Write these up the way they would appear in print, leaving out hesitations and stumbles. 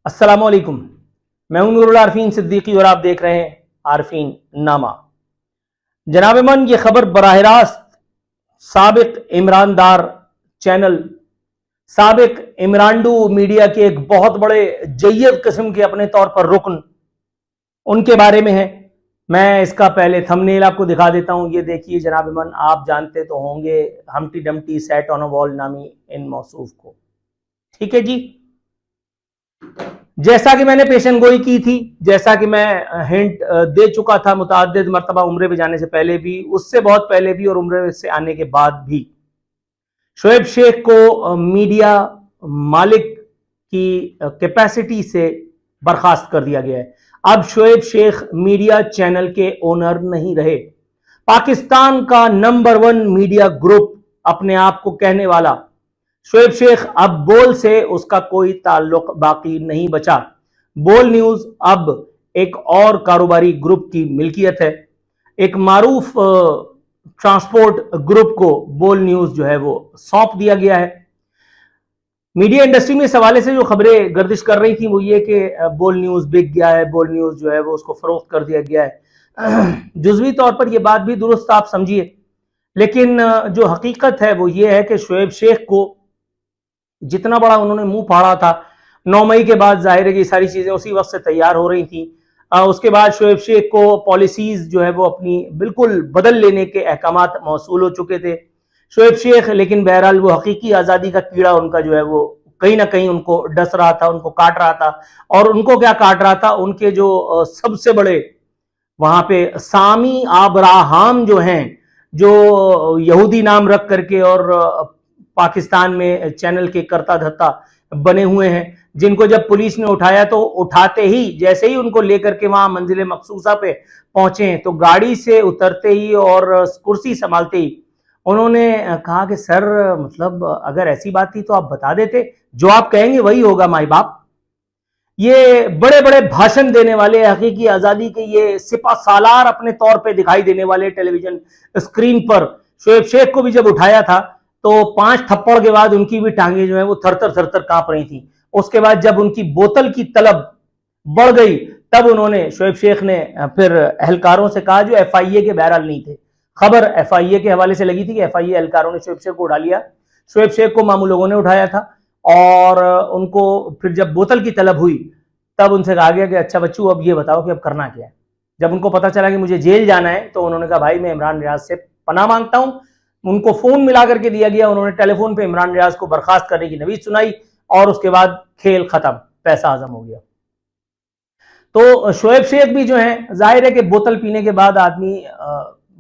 अस्सलामुअलैकुम, मैं हूं नूरुल आरफीन सिद्दीकी और आप देख रहे हैं आरफीन नामा। जनाब मन, ये खबर बराह रास्त साबिक इमरानदार चैनल, साबिक इमरानडू मीडिया के एक बहुत बड़े जय्यद किस्म के अपने तौर पर रुकन, उनके बारे में है। मैं इसका पहले थंबनेल आपको दिखा देता हूं। ये देखिए जनाब मन, आप जानते तो होंगे हमटी Dumpty set on a wall नामी इन मौसूफ को। ठीक है जी, जैसा कि मैंने पेशन गोई की थी, जैसा कि मैं हिंट दे चुका था मुतअद्दिद मरतबा उम्रे पे जाने से पहले भी, उससे बहुत पहले भी और उम्रे से आने के बाद भी, शोएब शेख को मीडिया मालिक की कैपेसिटी से बर्खास्त कर दिया गया है। अब शोएब शेख मीडिया चैनल के ओनर नहीं रहे। पाकिस्तान का नंबर 1 मीडिया ग्रुप अपने आप को कहने वाला शोएब शेख, अब बोल से उसका कोई ताल्लुक बाकी नहीं बचा। बोल न्यूज अब एक और कारोबारी ग्रुप की मिल्कियत है। एक मारूफ ट्रांसपोर्ट ग्रुप को बोल न्यूज जो है वो सौंप दिया गया है। मीडिया इंडस्ट्री में इस हवाले से जो खबरें गर्दिश कर रही थी वो ये कि बोल न्यूज बिक गया है, बोल न्यूज जो है वो उसको फरोख्त कर दिया गया है। जुज़वी तौर पर यह बात भी दुरुस्त आप समझिए, लेकिन जो हकीकत है वो ये है कि शोएब शेख को जितना बड़ा उन्होंने मुंह फाड़ा था, 9 मई के बाद जाहिर है कि सारी चीजें उसी वक्त से तैयार हो रही थी। उसके बाद शोएब शेख को पॉलिसीज जो है वो अपनी बिल्कुल बदल लेने के अहकामात मौसूल हो चुके थे शोएब शेख, लेकिन बहरहाल वो हकीकी आज़ादी का कीड़ा उनका जो है वो कहीं ना कहीं उनको डस रहा था, उनको काट रहा था। और उनको क्या काट रहा था, उनके जो सबसे बड़े वहां पे सामी आब्राहम जो हैं, जो यहूदी नाम रख करके और पाकिस्तान में चैनल के कर्ता धर्ता बने हुए हैं, जिनको जब पुलिस ने उठाया तो उठाते ही, जैसे ही उनको लेकर के वहां मंजिल मखसूसा पे पहुंचे तो गाड़ी से उतरते ही और कुर्सी संभालते ही उन्होंने कहा कि सर, मतलब अगर ऐसी बात थी तो आप बता देते, जो आप कहेंगे वही होगा माई बाप। ये बड़े बड़े भाषण देने वाले, हकीकी आजादी के ये सिपा सालार अपने तौर पे दिखाई देने वाले टेलीविजन स्क्रीन पर शोएब शेख को भी जब उठाया था तो 5 थप्पड़ के बाद उनकी भी टांगे जो है वो थरथर थरथर कांप रही थी। उसके बाद जब उनकी बोतल की तलब बढ़ गई तब उन्होंने, शोएब शेख ने फिर एहलकारों से कहा, जो FIA के बहरहाल नहीं थे, खबर FIA के हवाले से लगी थी कि FIA एहलकारों ने शोएब शेख को उठा लिया। शोएब शेख को मामू लोगों ने उठाया था और उनको फिर जब बोतल की तलब हुई तब उनसे कहा गया कि अच्छा बच्चू, अब ये बताओ कि अब करना क्या है। जब उनको पता चला कि मुझे जेल जाना है तो उन्होंने कहा भाई मैं इमरान रियाज से पनाह मांगता हूं। उनको फोन मिला करके दिया गया, उन्होंने टेलीफोन पे इमरान रियाज को बर्खास्त करने की नवीज सुनाई और उसके बाद खेल खत्म, पैसा हजम हो गया। तो शोएब शेख भी जो है, जाहिर है कि बोतल पीने के बाद आदमी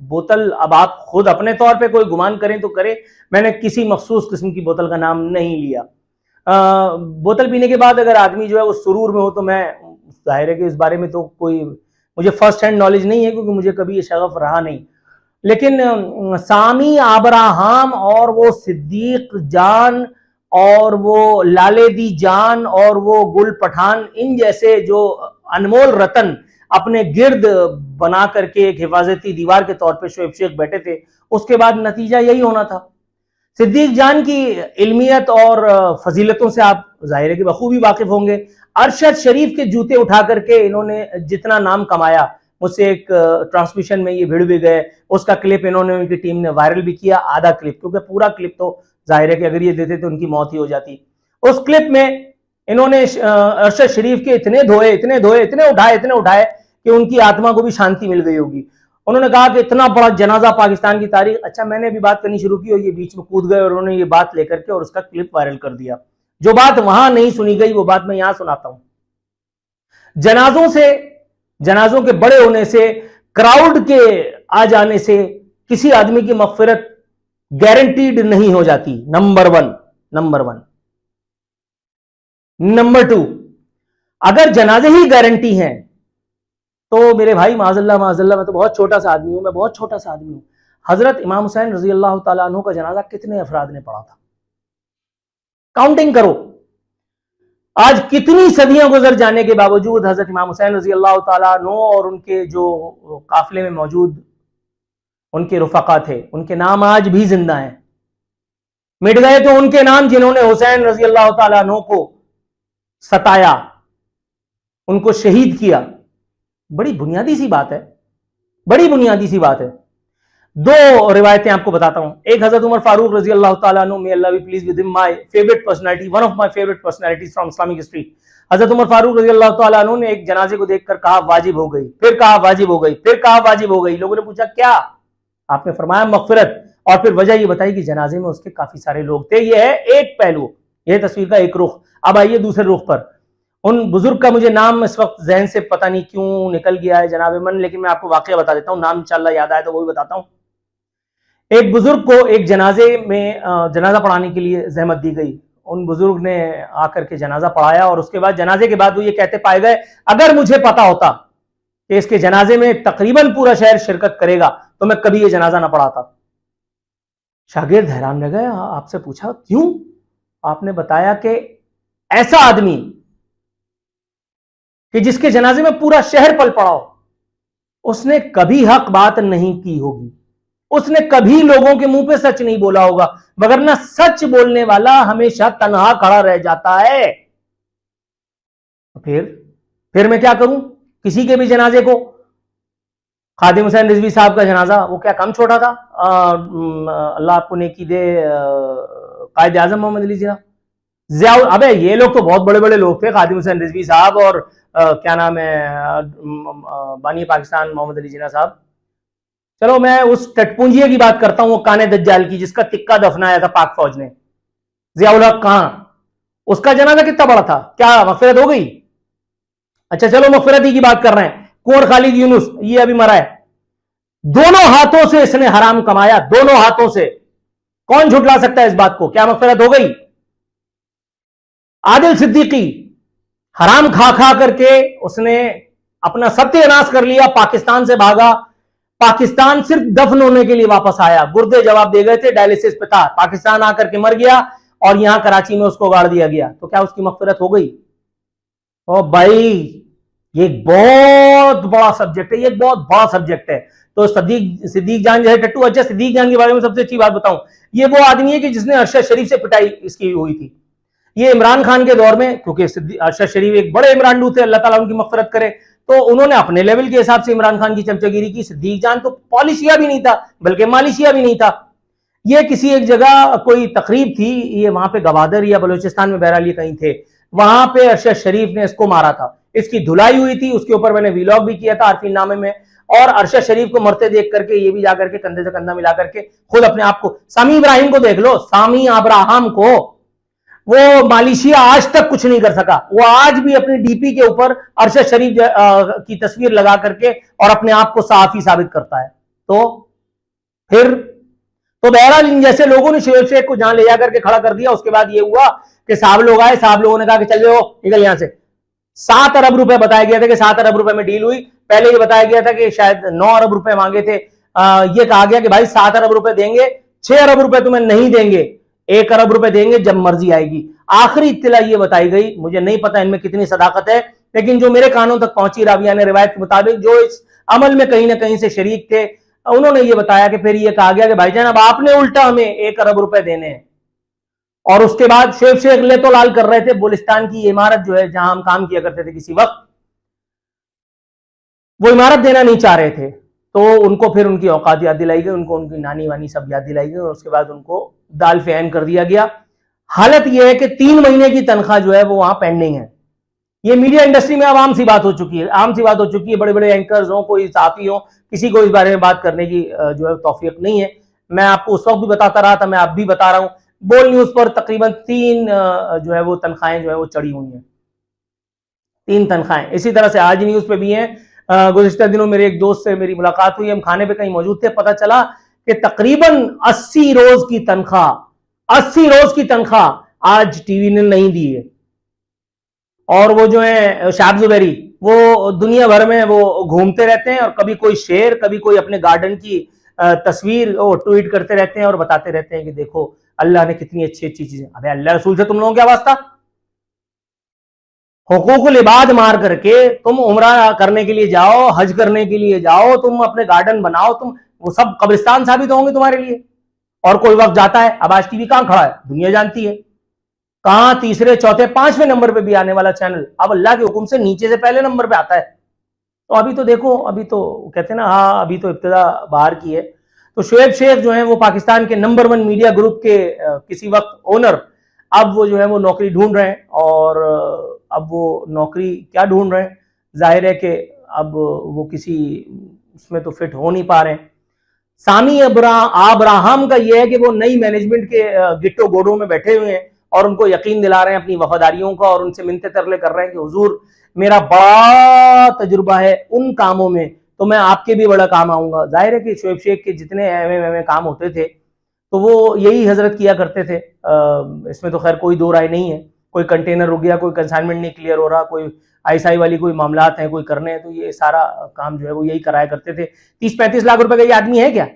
बोतल, अब आप खुद अपने तौर पे कोई गुमान करें तो करें, मैंने किसी मखसूस किस्म की बोतल का नाम नहीं लिया। बोतल पीने के बाद अगर आदमी जो है वो सुरूर में हो तो मैं, जाहिर है कि इस बारे में तो कोई मुझे फर्स्ट हैंड नॉलेज नहीं है क्योंकि मुझे कभी ये शगफ रहा नहीं, लेकिन सामी आब्राहम और वो सिद्दीक जान और वो लालेदी जान और वो गुल पठान, इन जैसे जो अनमोल रतन अपने गिर्द बना करके एक हिफाजती दीवार के तौर पे शोएब शेख बैठे थे, उसके बाद नतीजा यही होना था। सिद्दीक जान की इल्मियत और फजीलतों से आप जाहिर है कि बखूबी वाकिफ होंगे। अरशद शरीफ के जूते उठा करके इन्होंने जितना नाम कमाया, मुझसे एक ट्रांसमिशन में ये भिड़ भी गए, उसका क्लिप इन्होंने, उनकी टीम ने वायरल भी किया, आधा क्लिप, क्योंकि पूरा क्लिप तो जाहिर है कि अगर ये देते तो उनकी मौत ही हो जाती। उस क्लिप में इन्होंने अरशद शरीफ के इतने धोए, इतने उठाए कि उनकी आत्मा को भी शांति मिल गई होगी। उन्होंने कहा कि इतना बड़ा जनाजा पाकिस्तान की तारीख। अच्छा, मैंने भी बात करनी शुरू की और ये बीच में कूद गए और उन्होंने ये बात लेकर के और उसका क्लिप वायरल कर दिया। जो बात वहां नहीं सुनी गई वो बात मैं यहां सुनाता हूं। जनाजों के बड़े होने से, क्राउड के आ जाने से किसी आदमी की मगफिरत गारंटीड नहीं हो जाती, नंबर वन। नंबर 2, अगर जनाजे ही गारंटी हैं तो मेरे भाई माज़अल्लाह, मैं तो बहुत छोटा सा आदमी हूं, हजरत इमाम हुसैन रजी अल्लाह तआला अन्हु का जनाजा कितने अफराद ने पढ़ा था? काउंटिंग करो। आज कितनी सदियां गुजर जाने के बावजूद हजरत इमाम हुसैन रजी अल्लाह तआला अन्हु और उनके जो काफिले में मौजूद उनके रुफका थे, उनके नाम आज भी जिंदा हैं। मिट गए तो उनके नाम जिन्होंने हुसैन रजी अल्लाह तआला अन्हु को सताया, उनको शहीद किया। बड़ी बुनियादी सी बात है, बड़ी बुनियादी सी बात है। दो रिवायतें आपको बताता हूं। एक हजरत उमर फारूक रजी अल्लाह तआला अन्हु, may Allah be pleased with him, my favourite personality, one of my favourite personalities from Islamic history. हजरत उमर फारूक रजी अल्लाह तआला अन्हु ने एक जनाजे को देखकर कहा वाजिब हो गई, फिर कहा वाजिब हो गई, फिर कहा वाजिब हो गई। लोगों ने पूछा क्या? आपने फरमाया मगफिरत, और फिर वजह ये बताई कि जनाजे में उसके काफी सारे लोग थे। यह है एक पहलू, यह तस्वीर का एक रुख। अब आइए दूसरे रुख पर। उन बुजुर्ग का मुझे नाम इस वक्त जहन से पता नहीं क्यों निकल गया है जनाब मन, लेकिन मैं आपको वाकया बता देता हूं, नाम इंशाल्लाह याद आए तो वो भी बताता हूं। एक बुजुर्ग को एक जनाजे में जनाजा पढ़ाने के लिए जहमत दी गई। उन बुजुर्ग ने आकर के जनाजा पढ़ाया और उसके बाद जनाजे के बाद वो ये कहते पाए गए, अगर मुझे पता होता कि इसके जनाजे में तकरीबन पूरा शहर शिरकत करेगा तो मैं कभी ये जनाजा ना पढ़ाता। शागिर्द हैरान रह गए, आपसे पूछा क्यों? आपने बताया कि ऐसा आदमी कि जिसके जनाजे में पूरा शहर पल पड़ा हो, उसने कभी हक बात नहीं की होगी, उसने कभी लोगों के मुंह पे सच नहीं बोला होगा, मगर ना सच बोलने वाला हमेशा तन्हा खड़ा रह जाता है। फिर मैं क्या करूं? किसी के भी जनाजे को, खादिम हुसैन रिजवी साहब का जनाजा, वो क्या कम छोटा था? अल्लाह आपको नेकी दे, कायद आजम मोहम्मद अली जिया, अबे ये लोग तो बहुत बड़े बड़े लोग थे, खादिम हुसैन रिजवी साहब और क्या नाम है बानी पाकिस्तान मोहम्मद अली जिन्ना साहब। चलो मैं उस टटपुंजिये की बात करता हूं, वो काने दज्जाल की, जिसका तिक्का दफनाया था पाक फौज ने, जियाउल हक खां। उसका जनाजा कितना बड़ा था? क्या मगफिरत हो गई? अच्छा चलो मगफिरत ही की बात कर रहे हैं। कुंवर खालिद यूनुस, ये अभी मरा है, दोनों हाथों से इसने हराम कमाया, दोनों हाथों से। कौन झुटला सकता है इस बात को? क्या मगफिरत हो गई? आदिल सिद्दीकी, हराम खा खा करके उसने अपना सत्यानाश कर लिया, पाकिस्तान से भागा, पाकिस्तान सिर्फ दफन होने के लिए वापस आया, गुर्दे जवाब दे गए थे, डायलिसिस पे था, पाकिस्तान आकर के मर गया और यहां कराची में उसको गाड़ दिया गया। तो क्या उसकी मगफिरत हो गई? ओ भाई, ये एक बहुत बड़ा सब्जेक्ट है, ये एक बहुत बड़ा सब्जेक्ट है। तो सिद्दीक जान जो है टट्टू, अच्छा सिद्दीक जान के बारे में सबसे अच्छी बात बताऊं, ये वो आदमी है कि जिसने अरशद शरीफ से पिटाई इसकी हुई थी। ये इमरान खान के दौर में, क्योंकि अरशद शरीफ एक बड़े इमरान थे, अल्लाह ताला उनकी मगफिरत करे, तो उन्होंने अपने लेवल के हिसाब से इमरान खान की चमचागिरी की। सिद्दीक जान तो पॉलिशिया भी नहीं था, बल्कि मालिशिया भी नहीं था। ये किसी एक जगह कोई तकरीब थी, ये वहां पे गवादर या बलूचिस्तान में बहरहाल कहीं थे, वहां पे अरशद शरीफ ने इसको मारा था, इसकी धुलाई हुई थी, उसके ऊपर मैंने व्लॉग भी किया था आरफीन नामे में। और अरशद शरीफ को मरते देख करके ये भी जाकर के कंधे से कंधा मिला करके खुद अपने आप को, सामी इब्राहिम को देख लो, सामी अब्राहम को, वो मालयशिया आज तक कुछ नहीं कर सका, वो आज भी अपनी डीपी के ऊपर अरशद शरीफ की तस्वीर लगा करके और अपने आप को साफी साबित करता है। तो फिर तो बहरहाल इन जैसे लोगों ने शोएब शेख को जहां ले जाकर के खड़ा कर दिया। उसके बाद ये हुआ कि साहब लोग आए, साहब लोगों ने कहा कि चल जाओ निकल यहां से। 7 अरब रुपए बताया गया था कि 7 अरब रुपए में डील हुई। पहले ये बताया गया था कि शायद 9 अरब रुपए मांगे थे। ये कहा गया कि भाई 7 अरब रुपए देंगे, 6 अरब रुपए तुम्हें नहीं देंगे, 1 अरब रुपए देंगे जब मर्जी आएगी। आखिरी इत्तला ये बताई गई, मुझे नहीं पता इनमें कितनी सदाकत है, लेकिन जो मेरे कानों तक पहुंची राविया ने रिवायत के मुताबिक, जो इस अमल में कहीं ना कहीं से शरीक थे, उन्होंने ये बताया कि फिर ये कहा गया कि भाईजान अब आपने उल्टा हमें 1 अरब रुपए देने हैं। और उसके बाद शोएब शेख ले तो लाल कर रहे थे बुलिस्तान की इमारत जो है जहां हम काम किया करते थे किसी वक्त, वो इमारत देना नहीं चाह रहे थे। तो उनको फिर उनकी औकात याद दिलाई गई, उनको उनकी नानी वानी सब याद दिलाई गई और उसके बाद उनको दाल फैन कर दिया गया। हालत यह है कि 3 महीने की तनख्वाह जो है वो वहां पेंडिंग है। ये मीडिया इंडस्ट्री में अब आम सी बात हो चुकी है, आम सी बात हो चुकी है। बड़े बड़े एंकर्स हो, कोई साफी हो, किसी को इस बारे में बात करने की जो है तौफीक नहीं है। मैं आपको उस वक्त भी बताता रहा था, मैं अब भी बता रहा हूं, बोल न्यूज पर तकरीबन 3 जो है वो तनख्वाहें जो है वो चढ़ी हुई हैं, 3 तनख्वाहें। इसी तरह से आज न्यूज पे भी हैं। गुज़िश्ता दिनों मेरे एक दोस्त से मेरी मुलाकात हुई, हम खाने पे कहीं मौजूद थे, पता चला कि तकरीबन 80 रोज की तनख्वाह, 80 रोज की तनख्वाह आज टीवी ने नहीं दी है। और वो जो है शाब जुबैरी, वो दुनिया भर में वो घूमते रहते हैं और कभी कोई शेर, कभी कोई अपने गार्डन की तस्वीर वो ट्वीट करते रहते हैं और बताते रहते हैं कि देखो अल्लाह ने कितनी अच्छी अच्छी चीजें। अबे अल्लाह रसूल से तुम लोगों क्या वास्ता? हुकूकुल इबाद मार करके तुम उम्रा करने के लिए जाओ, हज करने के लिए जाओ, तुम अपने गार्डन बनाओ, तुम वो सब कब्रिस्तान साबित होंगे तुम्हारे लिए। और कोई वक्त जाता है, अब आज टीवी कहां खड़ा है दुनिया जानती है, कहां तीसरे चौथे पांचवें नंबर पे भी आने वाला चैनल अब अल्लाह के हुक्म से नीचे से पहले नंबर पे आता है। तो अभी तो देखो, अभी तो कहते हैं ना, हाँ अभी तो इब्तिदा बाहर की है। तो शोएब शेख जो है वो पाकिस्तान के नंबर 1 मीडिया ग्रुप के किसी वक्त ओनर, अब वो जो है वो नौकरी ढूंढ रहे हैं। और अब वो नौकरी क्या ढूंढ रहे हैं, जाहिर है कि अब वो किसी उसमें तो फिट हो नहीं पा रहे हैं। सामी अब्राहम का यह है कि वो नई मैनेजमेंट के गिट्टो गोडों में बैठे हुए हैं और उनको यकीन दिला रहे हैं अपनी वफादारियों का, और उनसे मिन्नतें तरले कर रहे हैं कि हुजूर मेरा बड़ा तजुर्बा है उन कामों में, तो मैं आपके भी बड़ा काम आऊंगा। जाहिर है कि शोएब शेख के जितने एम काम होते थे तो वो यही हजरत किया करते थे। इसमें तो खैर कोई दो राय नहीं है। कोई कंटेनर रुक गया, कोई कंसाइनमेंट नहीं क्लियर हो रहा, कोई आईएसआई वाली कोई मामलात हैं कोई करने हैं, तो ये सारा काम जो है वो यही कराया करते थे। 30-35 लाख रुपए का ये आदमी है क्या?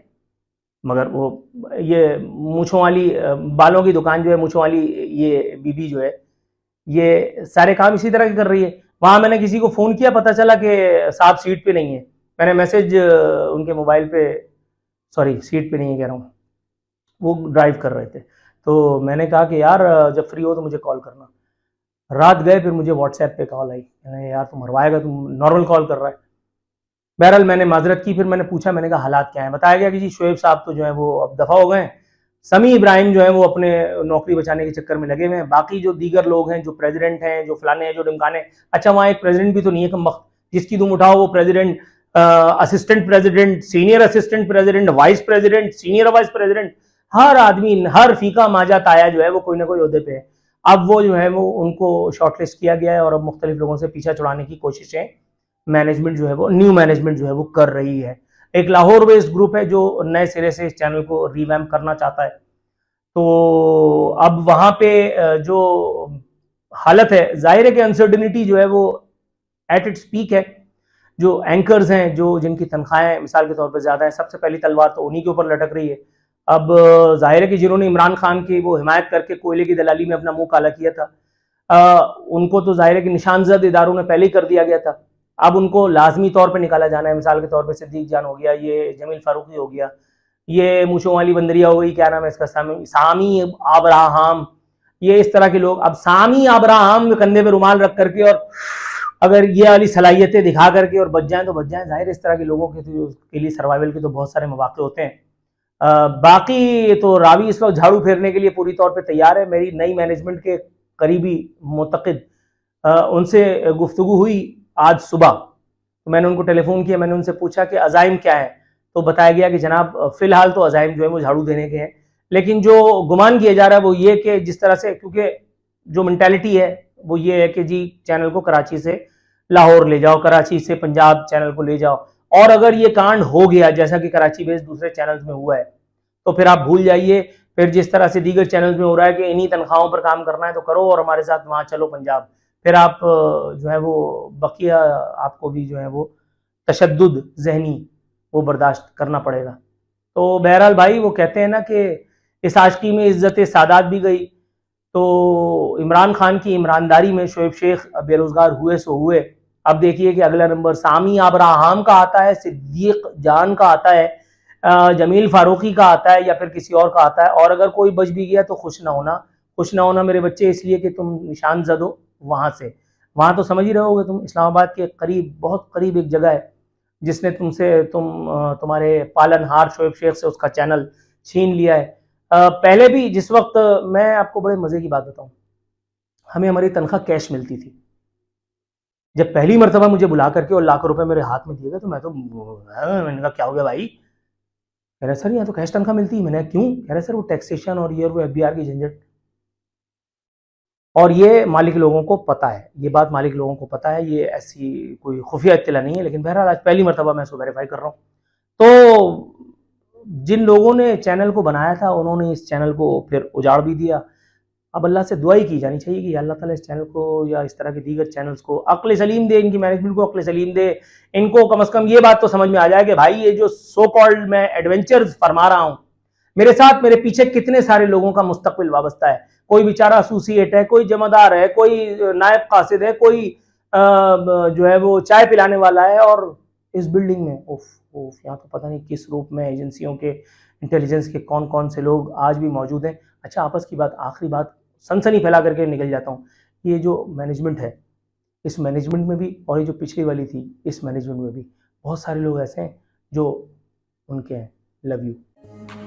मगर वो ये मूछों वाली बालों की दुकान जो है, मूछों वाली ये बीबी जो है, ये सारे काम इसी तरह के कर रही है। वहां मैंने किसी को फोन किया, पता चला कि साहब सीट पे नहीं है। मैंने मैसेज उनके मोबाइल पे, सॉरी सीट पे नहीं है कह रहा हूँ, वो ड्राइव कर रहे थे, तो मैंने कहा कि यार जब फ्री हो तो मुझे कॉल करना। रात गए, फिर मुझे व्हाट्सएप पे कॉल आई। मैंने यार तुम मरवाएगा, तुम नॉर्मल कॉल कर रहा है। बहरहाल मैंने माजरत की, फिर मैंने पूछा, मैंने कहा हालात क्या है। बताया गया कि जी शोएब साहब तो जो है वो अब दफा हो गए हैं, समी इब्राहिम जो है वो अपने नौकरी बचाने के चक्कर में लगे हुए हैं, बाकी जो दीगर लोग हैं, जो प्रेसिडेंट हैं, जो फलाने हैं, जो ढिमकाने, अच्छा वहाँ एक प्रेसिडेंट भी तो नहीं है कम वक्त, जिसकी तुम उठाओ वो president, assistant president, senior assistant president, vice president, senior vice president, हर आदमी, हर फीका माजा ताया जो है वो कोई ना कोई ओहदे पे है। अब वो जो है वो उनको शॉर्टलिस्ट किया गया है और अब मुख्तलिफ लोगों से पीछा छुड़ाने की कोशिशें मैनेजमेंट जो है वो, न्यू मैनेजमेंट जो है वो कर रही है। एक लाहौर बेस्ड ग्रुप है जो नए सिरे से इस चैनल को रिवैम्प करना चाहता है। तो अब वहां पे जो हालत है, जाहिर है कि अनसर्टेनिटी जो है वो एट इट्स पीक है। जो एंकर्स हैं, जो जिनकी तनख्वाहें मिसाल के तौर पर ज्यादा है, सबसे पहली तलवार तो उन्हीं के ऊपर लटक रही है। अब जाहिर है कि जिन्होंने इमरान खान की वो हिमायत करके कोयले की दलाली में अपना मुंह काला किया था, उनको तो जाहिर है कि निशानजद इदारों में पहले ही कर दिया गया था। अब उनको लाजमी तौर पर निकाला जाना है। मिसाल के तौर पर सिद्दीक जान हो गया, ये जमील फारूकी हो गया, ये मूछों वाली बंदरिया हो गई, क्या नाम है इसका, सामी अब्राहम, ये इस तरह के लोग। अब सामी अब्राहम कंधे पे रुमाल रख करके और अगर ये वाली सलाहियतें दिखा करके और बच जाएं तो बच जाएं। जाहिर इस तरह के लोगों के लिए सर्वाइवल के तो बहुत सारे मौके होते हैं। बाकी तो रावी इस वक्त झाड़ू फेरने के लिए पूरी तौर पे तैयार है। मेरी नई मैनेजमेंट के करीबी मुतक़िद, उनसे गुफ्तगू हुई आज सुबह, तो मैंने उनको टेलीफोन किया, मैंने उनसे पूछा कि अज़ाइम क्या है, तो बताया गया कि जनाब फिलहाल तो अज़ाइम जो है वो झाड़ू देने के हैं, लेकिन जो गुमान किया जा रहा है वो ये कि जिस तरह से, क्योंकि जो मेंटालिटी है वो ये है कि जी चैनल को कराची से लाहौर ले जाओ, कराची से पंजाब चैनल को ले जाओ, और अगर ये कांड हो गया जैसा कि कराची बेस्ड दूसरे चैनल्स में हुआ है तो फिर आप भूल जाइए। फिर जिस तरह से दीगर चैनल्स में हो रहा है कि इन्हीं तनख्वाहों पर काम करना है तो करो और हमारे साथ वहाँ चलो पंजाब, फिर आप जो है वो बकिया आपको भी जो है वो तशद्दुद जहनी वो बर्दाश्त करना पड़ेगा। तो बहरहाल भाई वो कहते हैं ना कि इस आशिकी में इज्जत सादात भी गई। तो इमरान खान की ईमानदारी में शोएब शेख बेरोजगार हुए सो हुए। अब देखिए कि अगला नंबर सामी अब्राहम का आता है, सिद्दीक जान का आता है, जमील फारूकी का आता है, या फिर किसी और का आता है। और अगर कोई बच भी गया तो खुश ना होना, खुश ना होना मेरे बच्चे, इसलिए कि तुम निशान जद हो वहां से। वहां तो समझ ही रहोगे तुम, इस्लामाबाद के करीब, बहुत करीब एक जगह है जिसने तुम्हारे पालनहार शोएब शेख से उसका चैनल छीन लिया है। पहले भी जिस वक्त, मैं आपको बड़े मजे की बात बताऊं, हमें हमारी तनख्वाह कैश मिलती थी। जब पहली मरतबा मुझे बुला करके और लाखों रुपए मेरे हाथ में दिए गए तो मैंने कहा क्या हो गया भाई? कह रहे सर यहाँ तो कैश तनख्वाह मिलती है। मैंने क्यों? कह रहे सर वो टैक्सेशन और ये और वो एफबीआर की झंझट, और ये मालिक लोगों को पता है, ये बात मालिक लोगों को पता है, ये ऐसी कोई खुफिया इत्तला नहीं है। लेकिन बहरहाल आज पहली मरतबा मैं इसको वेरीफाई कर रहा हूँ। तो जिन लोगों ने चैनल को बनाया था उन्होंने इस चैनल को फिर उजाड़ भी दिया। अब अल्लाह से दुआ ही की जानी चाहिए कि अल्लाह ताला इस चैनल को या इस तरह के दीगर चैनल्स को अक्ल सलीम दे, इनकी मैनेजमेंट को अक्ल सलीम दे, इनको कम से कम ये बात तो समझ में आ जाए कि भाई ये जो सो कॉल्ड मैं एडवेंचर्स फरमा रहा हूँ, मेरे साथ मेरे पीछे कितने सारे लोगों का मुस्तकबिल वाबस्ता है। कोई बेचारा एसोसिएट है, कोई जमादार है, कोई नायब कासिद है, कोई जो है वो चाय पिलाने वाला है, और इस बिल्डिंग में उफ उफ यहाँ तो पता नहीं किस रूप में एजेंसियों के, इंटेलिजेंस के कौन कौन से लोग आज भी मौजूद हैं। अच्छा आपस की बात, आखिरी बात सनसनी फैला करके निकल जाता हूँ। ये जो मैनेजमेंट है, इस मैनेजमेंट में भी, और ये जो पिछली वाली थी इस मैनेजमेंट में भी बहुत सारे लोग ऐसे हैं जो उनके हैं। Love you.